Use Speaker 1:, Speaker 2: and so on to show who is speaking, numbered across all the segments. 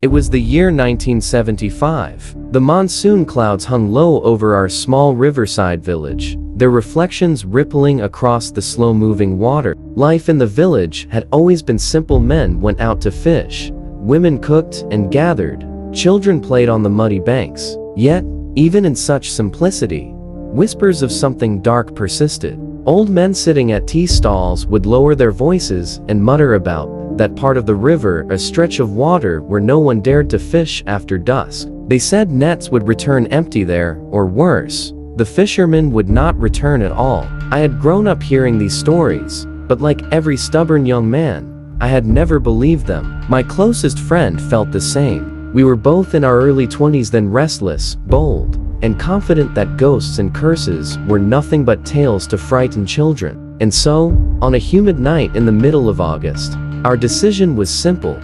Speaker 1: It was the year 1975. The monsoon clouds hung low over our small riverside village, their reflections rippling across the slow-moving water. Life in the village had always been simple. Men went out to fish, women cooked and gathered, children played on the muddy banks. Yet, even in such simplicity, whispers of something dark persisted. Old men sitting at tea stalls would lower their voices and mutter about that part of the river, a stretch of water where no one dared to fish after dusk. They said nets would return empty there, or worse, the fishermen would not return at all. I had grown up hearing these stories, but like every stubborn young man, I had never believed them. My closest friend felt the same. We were both in our early 20s, then restless, bold, and confident that ghosts and curses were nothing but tales to frighten children. And so, on a humid night in the middle of August, our decision was simple.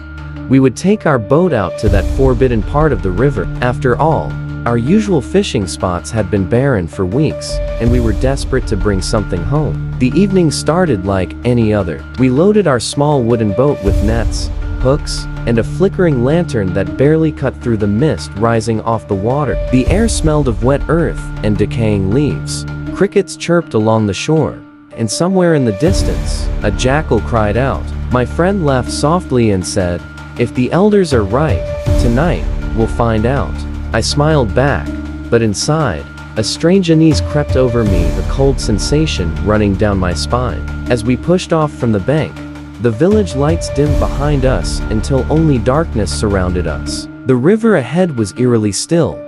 Speaker 1: We would take our boat out to that forbidden part of the river. After all, our usual fishing spots had been barren for weeks, and we were desperate to bring something home. The evening started like any other. We loaded our small wooden boat with nets, hooks, and a flickering lantern that barely cut through the mist rising off the water. The air smelled of wet earth and decaying leaves. Crickets chirped along the shore, and somewhere in the distance, a jackal cried out. My friend laughed softly and said, "If the elders are right, tonight, we'll find out." I smiled back, but inside, a strange unease crept over me, a cold sensation running down my spine. As we pushed off from the bank, the village lights dimmed behind us until only darkness surrounded us. The river ahead was eerily still,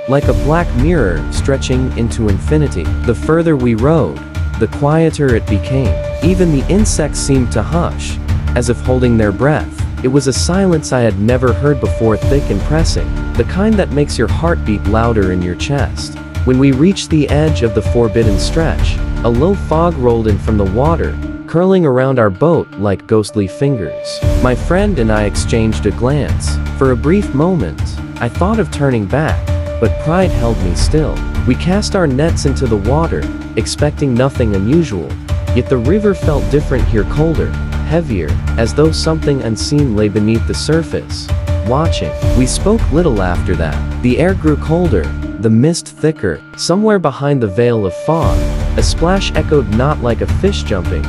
Speaker 1: like a black mirror stretching into infinity. The further we rode, the quieter it became. Even the insects seemed to hush, as if holding their breath. It was a silence I had never heard before, thick and pressing, the kind that makes your heart beat louder in your chest. When we reached the edge of the forbidden stretch, a low fog rolled in from the water, curling around our boat like ghostly fingers. My friend and I exchanged a glance. For a brief moment, I thought of turning back, but pride held me still. We cast our nets into the water, expecting nothing unusual, yet the river felt different here, colder, heavier, as though something unseen lay beneath the surface, watching. We spoke little after that. The air grew colder, the mist thicker. Somewhere behind the veil of fog, a splash echoed, not like a fish jumping,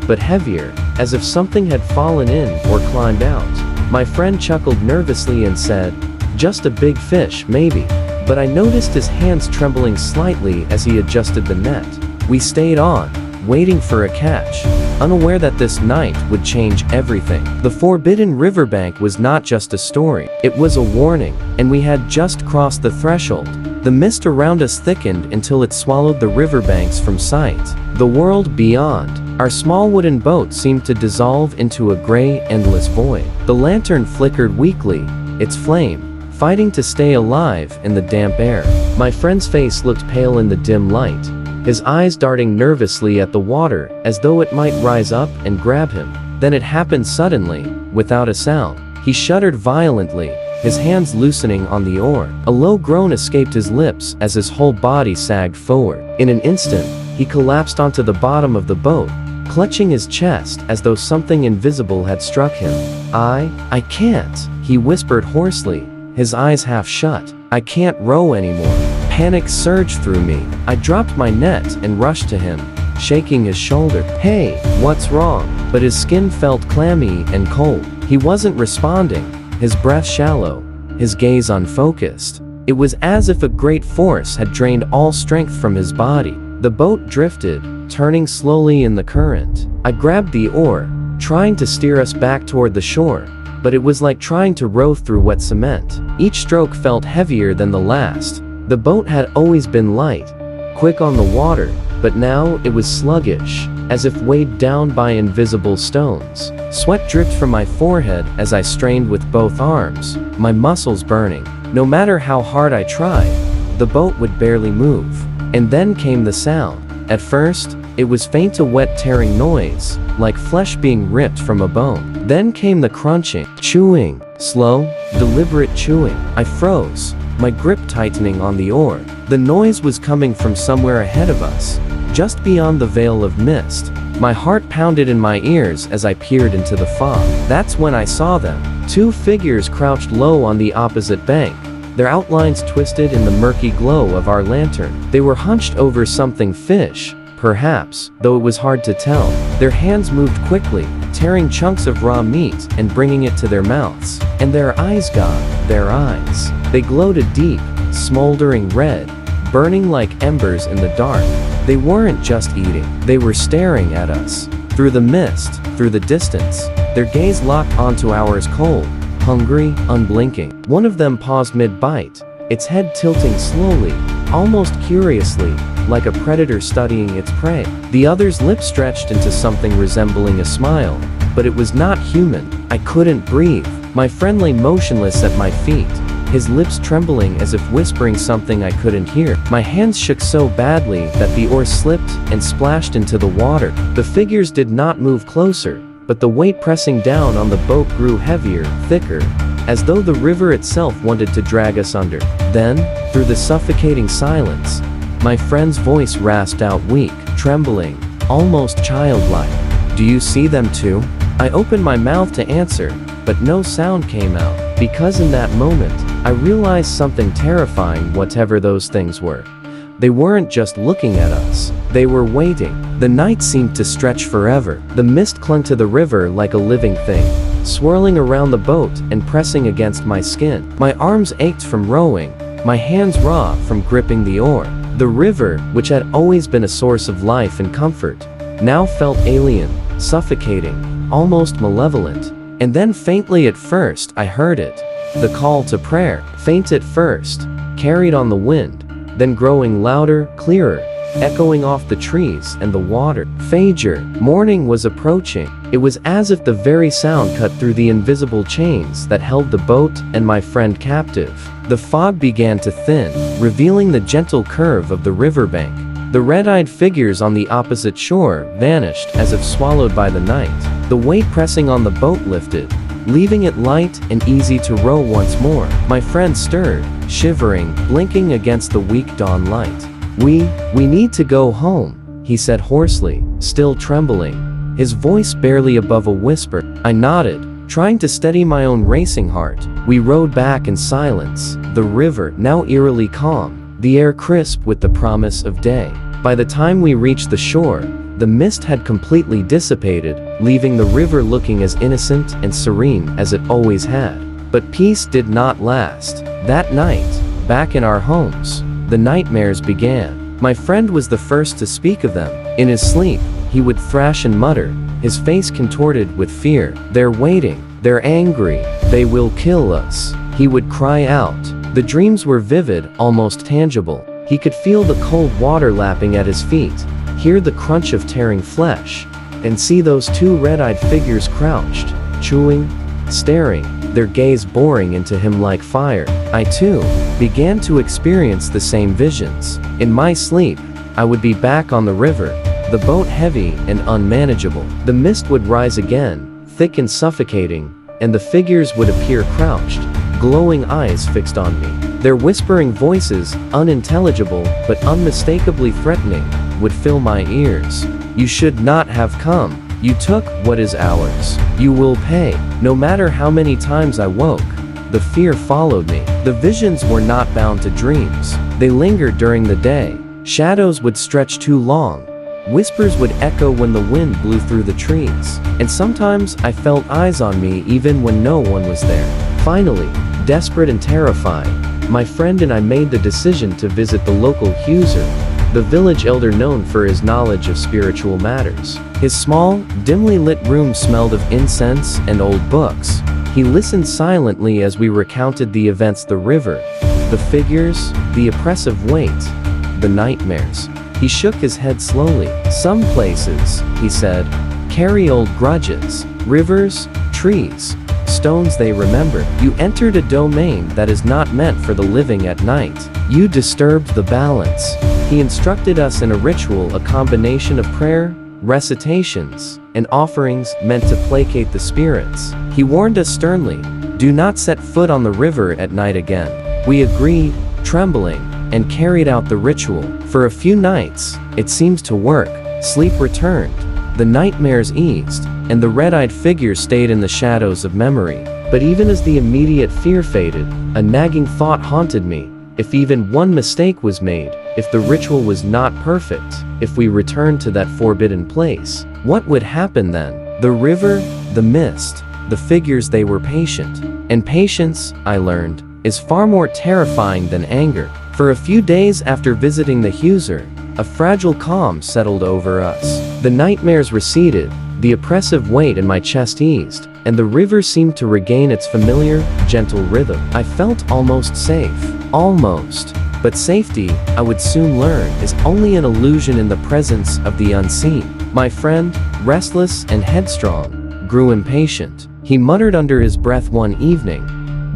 Speaker 1: but heavier, as if something had fallen in or climbed out. My friend chuckled nervously and said, "Just a big fish, maybe." But I noticed his hands trembling slightly as he adjusted the net. We stayed on, waiting for a catch, unaware that this night would change everything. The forbidden riverbank was not just a story, it was a warning, and we had just crossed the threshold. The mist around us thickened until it swallowed the riverbanks from sight. The world beyond, our small wooden boat seemed to dissolve into a gray, endless void. The lantern flickered weakly, its flame fighting to stay alive in the damp air. My friend's face looked pale in the dim light, his eyes darting nervously at the water as though it might rise up and grab him. Then it happened suddenly, without a sound. He shuddered violently, his hands loosening on the oar. A low groan escaped his lips as his whole body sagged forward. In an instant, he collapsed onto the bottom of the boat, clutching his chest as though something invisible had struck him. I can't," he whispered hoarsely, his eyes half shut. "I can't row anymore." Panic surged through me. I dropped my net and rushed to him, shaking his shoulder. "Hey, what's wrong?" But his skin felt clammy and cold. He wasn't responding, his breath shallow, his gaze unfocused. It was as if a great force had drained all strength from his body. The boat drifted, turning slowly in the current. I grabbed the oar, trying to steer us back toward the shore, but it was like trying to row through wet cement. Each stroke felt heavier than the last. The boat had always been light, quick on the water, but now it was sluggish, as if weighed down by invisible stones. Sweat dripped from my forehead as I strained with both arms, my muscles burning. No matter how hard I tried, the boat would barely move. And then came the sound. At first, it was faint, a wet tearing noise, like flesh being ripped from a bone. Then came the crunching, chewing, slow, deliberate chewing. I froze, my grip tightening on the oar. The noise was coming from somewhere ahead of us, just beyond the veil of mist. My heart pounded in my ears as I peered into the fog. That's when I saw them, Two figures crouched low on the opposite bank, their outlines twisted in the murky glow of our lantern. They were hunched over something fish, perhaps, though it was hard to tell. Their hands moved quickly, tearing chunks of raw meat and bringing it to their mouths. And their eyes, God, their eyes. They glowed a deep, smoldering red, burning like embers in the dark. They weren't just eating, they were staring at us. Through the mist, through the distance, their gaze locked onto ours, cold, hungry, unblinking. One of them paused mid-bite, its head tilting slowly, almost curiously, like a predator studying its prey. The other's lips stretched into something resembling a smile, but it was not human. I couldn't breathe. My friend lay motionless at my feet, his lips trembling as if whispering something I couldn't hear. My hands shook so badly that the oar slipped and splashed into the water. The figures did not move closer, but the weight pressing down on the boat grew heavier, thicker, as though the river itself wanted to drag us under. Then, through the suffocating silence, my friend's voice rasped out, weak, trembling, almost childlike. "Do you see them too?" I opened my mouth to answer, but no sound came out, because in that moment, I realized something terrifying. Whatever those things were, they weren't just looking at us, they were waiting. The night seemed to stretch forever. The mist clung to the river like a living thing, swirling around the boat and pressing against my skin. My arms ached from rowing, my hands raw from gripping the oar. The river, which had always been a source of life and comfort, now felt alien, suffocating, almost malevolent. And then faintly at first I heard it. The call to prayer, faint at first, carried on the wind, then growing louder, clearer, echoing off the trees and the water. Fajr, morning was approaching. It was as if the very sound cut through the invisible chains that held the boat and my friend captive. The fog began to thin, revealing the gentle curve of the riverbank. The red-eyed figures on the opposite shore vanished as if swallowed by the night. The weight pressing on the boat lifted, leaving it light and easy to row once more. My friend stirred, shivering, blinking against the weak dawn light. We need to go home," he said hoarsely, still trembling, his voice barely above a whisper. I nodded, trying to steady my own racing heart. We rowed back in silence, the river now eerily calm, the air crisp with the promise of day. By the time we reached the shore, the mist had completely dissipated, leaving the river looking as innocent and serene as it always had. But peace did not last. That night, back in our homes, the nightmares began. My friend was the first to speak of them. In his sleep, he would thrash and mutter, his face contorted with fear. "They're waiting. They're angry. They will kill us," he would cry out. The dreams were vivid, almost tangible. He could feel the cold water lapping at his feet, hear the crunch of tearing flesh, and see those two red-eyed figures crouched, chewing, staring, their gaze boring into him like fire. I too began to experience the same visions. In my sleep, I would be back on the river, the boat heavy and unmanageable. The mist would rise again, thick and suffocating, and the figures would appear crouched, glowing eyes fixed on me. Their whispering voices, unintelligible but unmistakably threatening, would fill my ears. "You should not have come. You took what is ours. You will pay." No matter how many times I woke, the fear followed me. The visions were not bound to dreams. They lingered during the day. Shadows would stretch too long. Whispers would echo when the wind blew through the trees. And sometimes I felt eyes on me even when no one was there. Finally, desperate and terrified, my friend and I made the decision to visit the local Huser, the village elder known for his knowledge of spiritual matters. His small, dimly lit room smelled of incense and old books. He listened silently as we recounted the events: the river, the figures, the oppressive weight, the nightmares. He shook his head slowly. "Some places," he said, "carry old grudges. Rivers, trees, stones they remember. You entered a domain that is not meant for the living at night. You disturbed the balance." He instructed us in a ritual, a combination of prayer, recitations, and offerings meant to placate the spirits. He warned us sternly, "Do not set foot on the river at night again." We agreed, trembling, and carried out the ritual. For a few nights, it seemed to work. Sleep returned, the nightmares eased, and the red-eyed figures stayed in the shadows of memory. But even as the immediate fear faded, a nagging thought haunted me. If even one mistake was made, if the ritual was not perfect, if we returned to that forbidden place, what would happen then? The river, the mist, the figures, they were patient. And patience, I learned, is far more terrifying than anger. For a few days after visiting the Huser, a fragile calm settled over us. The nightmares receded, the oppressive weight in my chest eased, and the river seemed to regain its familiar, gentle rhythm. I felt almost safe. Almost. But safety, I would soon learn, is only an illusion in the presence of the unseen. My friend, restless and headstrong, grew impatient. He muttered under his breath one evening,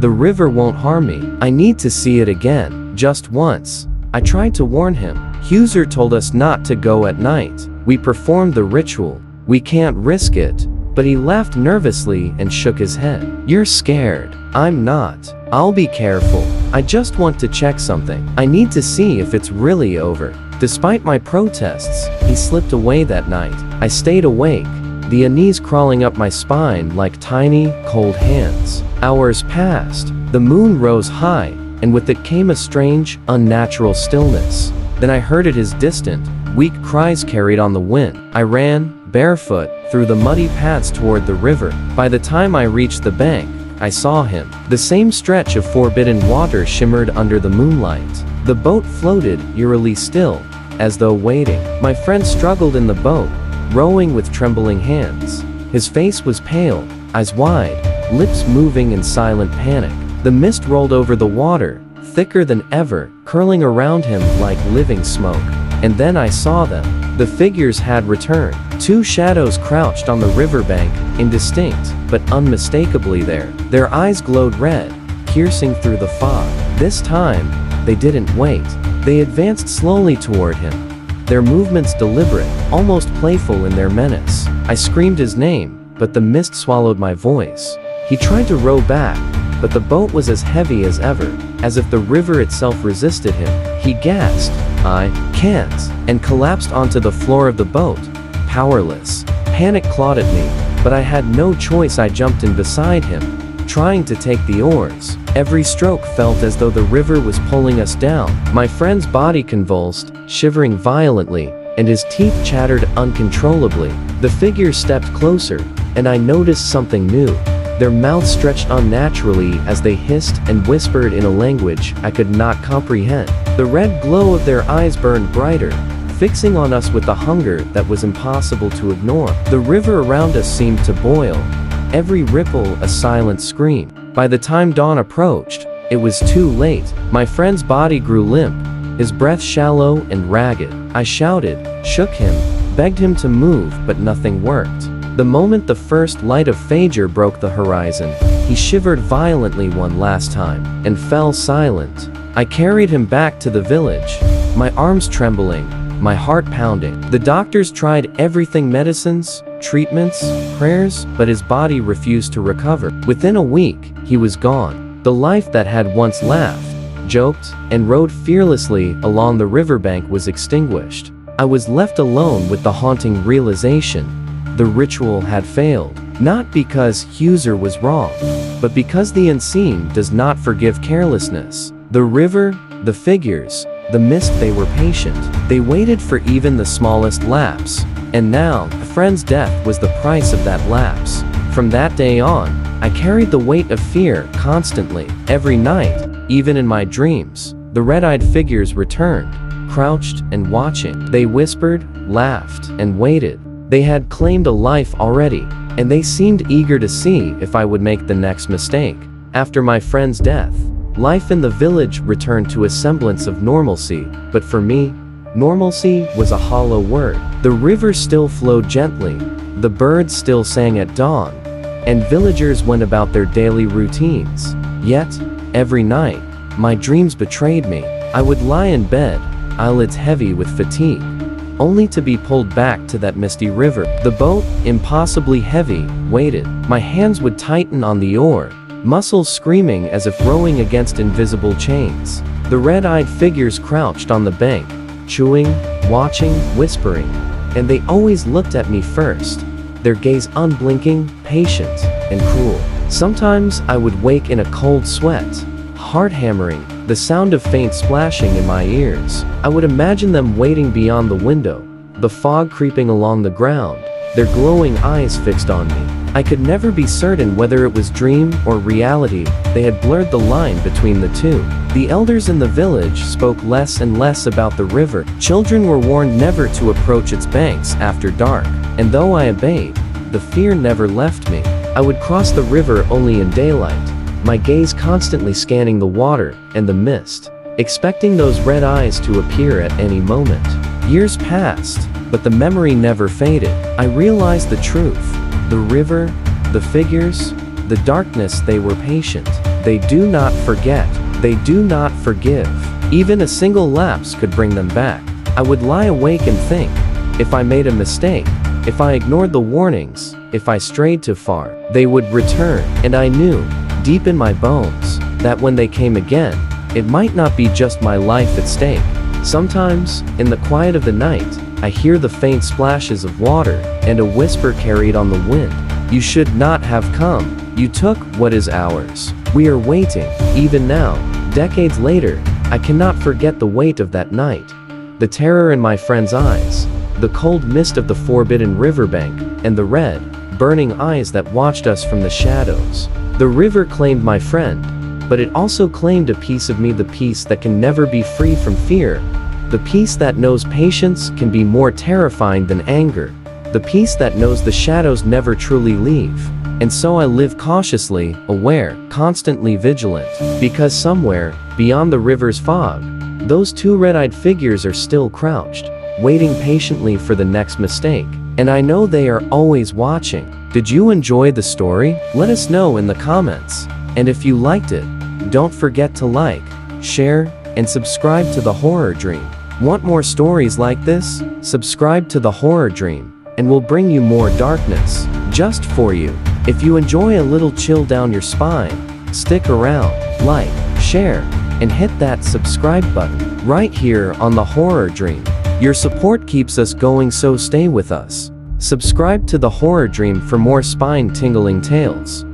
Speaker 1: "The river won't harm me. I need to see it again, just once." I tried to warn him. Huser told us not to go at night. We performed the ritual. We can't risk it. But he laughed nervously and shook his head. "You're scared. I'm not. I'll be careful. I just want to check something. I need to see if it's really over." Despite my protests, he slipped away that night. I stayed awake, the unease crawling up my spine like tiny, cold hands. Hours passed. The moon rose high, and with it came a strange, unnatural stillness. Then I heard his distant, weak cries carried on the wind. I ran, barefoot, through the muddy paths toward the river. By the time I reached the bank, I saw him. The same stretch of forbidden water shimmered under the moonlight. The boat floated, eerily still, as though waiting. My friend struggled in the boat, rowing with trembling hands. His face was pale, eyes wide, lips moving in silent panic. The mist rolled over the water, thicker than ever, curling around him like living smoke. And then I saw them. The figures had returned. Two shadows crouched on the riverbank, indistinct, but unmistakably there. Their eyes glowed red, piercing through the fog. This time, they didn't wait. They advanced slowly toward him, their movements deliberate, almost playful in their menace. I screamed his name, but the mist swallowed my voice. He tried to row back, but the boat was as heavy as ever, as if the river itself resisted him. He gasped, "I can't," and collapsed onto the floor of the boat, powerless. Panic clawed at me, but I had no choice. I jumped in beside him, trying to take the oars. Every stroke felt as though the river was pulling us down. My friend's body convulsed, shivering violently, and his teeth chattered uncontrollably. The figures stepped closer, and I noticed something new. Their mouths stretched unnaturally as they hissed and whispered in a language I could not comprehend. The red glow of their eyes burned brighter, fixing on us with a hunger that was impossible to ignore. The river around us seemed to boil, every ripple a silent scream. By the time dawn approached, it was too late. My friend's body grew limp, his breath shallow and ragged. I shouted, shook him, begged him to move, but nothing worked. The moment the first light of Fajr broke the horizon, he shivered violently one last time, and fell silent. I carried him back to the village, my arms trembling, my heart pounding. The doctors tried everything: medicines, treatments, prayers, but his body refused to recover. Within a week, he was gone. The life that had once laughed, joked, and rode fearlessly along the riverbank was extinguished. I was left alone with the haunting realization: the ritual had failed. Not because Huser was wrong, but because the unseen does not forgive carelessness. The river, the figures, the mist, they were patient. They waited for even the smallest lapse. And now, a friend's death was the price of that lapse. From that day on, I carried the weight of fear constantly. Every night, even in my dreams, the red-eyed figures returned, crouched and watching. They whispered, laughed, and waited. They had claimed a life already, and they seemed eager to see if I would make the next mistake. After my friend's death, life in the village returned to a semblance of normalcy, but for me, normalcy was a hollow word. The river still flowed gently, the birds still sang at dawn, and villagers went about their daily routines. Yet, every night, my dreams betrayed me. I would lie in bed, eyelids heavy with fatigue, only to be pulled back to that misty river. The boat, impossibly heavy, waited. My hands would tighten on the oar, muscles screaming as if rowing against invisible chains. The red-eyed figures crouched on the bank, chewing, watching, whispering, and they always looked at me first, their gaze unblinking, patient, and cruel. Sometimes I would wake in a cold sweat, heart hammering, the sound of faint splashing in my ears. I would imagine them waiting beyond the window, the fog creeping along the ground, their glowing eyes fixed on me. I could never be certain whether it was dream or reality. They had blurred the line between the two. The elders in the village spoke less and less about the river. Children were warned never to approach its banks after dark, and though I obeyed, the fear never left me. I would cross the river only in daylight, my gaze constantly scanning the water and the mist, expecting those red eyes to appear at any moment. Years passed, but the memory never faded. I realized the truth. The river, the figures, the darkness, they were patient. They do not forget. They do not forgive. Even a single lapse could bring them back. I would lie awake and think, if I made a mistake, if I ignored the warnings, if I strayed too far, they would return. And I knew, deep in my bones, that when they came again, it might not be just my life at stake. Sometimes, in the quiet of the night, I hear the faint splashes of water and a whisper carried on the wind. You should not have come. You took what is ours. We are waiting. Even now, decades later, I cannot forget the weight of that night. The terror in my friend's eyes, the cold mist of the forbidden riverbank, and the red, burning eyes that watched us from the shadows. The river claimed my friend, but it also claimed a piece of me, the peace that can never be free from fear. The peace that knows patience can be more terrifying than anger. The peace that knows the shadows never truly leave. And so I live cautiously, aware, constantly vigilant. Because somewhere, beyond the river's fog, those two red-eyed figures are still crouched, waiting patiently for the next mistake. And I know they are always watching. Did you enjoy the story? Let us know in the comments. And if you liked it, don't forget to like, share, and subscribe to The Horror Dream. Want more stories like this? Subscribe to The Horror Dream, and we'll bring you more darkness, just for you. If you enjoy a little chill down your spine, stick around, like, share, and hit that subscribe button, right here on The Horror Dream. Your support keeps us going, so stay with us. Subscribe to The Horror Dream for more spine-tingling tales.